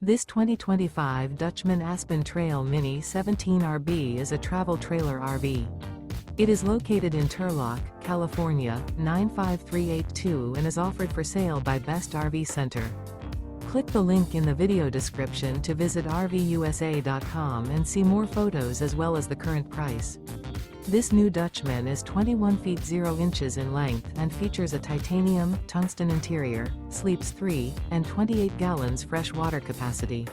This 2025 Dutchmen Aspen Trail Mini 17RB is a travel trailer RV. It is located in Turlock, California, 95382 and is offered for sale by Best RV Center. Click the link in the video description to visit RVUSA.com and see more photos as well as the current price. This new Dutchmen is 21 feet 0 inches in length and features a titanium, tungsten interior, sleeps 3, and 28 gallons fresh water capacity.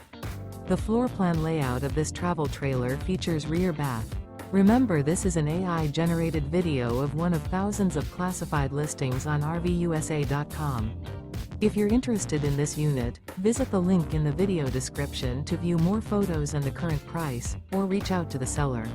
The floor plan layout of this travel trailer features rear bath. Remember, this is an AI-generated video of one of thousands of classified listings on RVUSA.com. If you're interested in this unit, visit the link in the video description to view more photos and the current price, or reach out to the seller.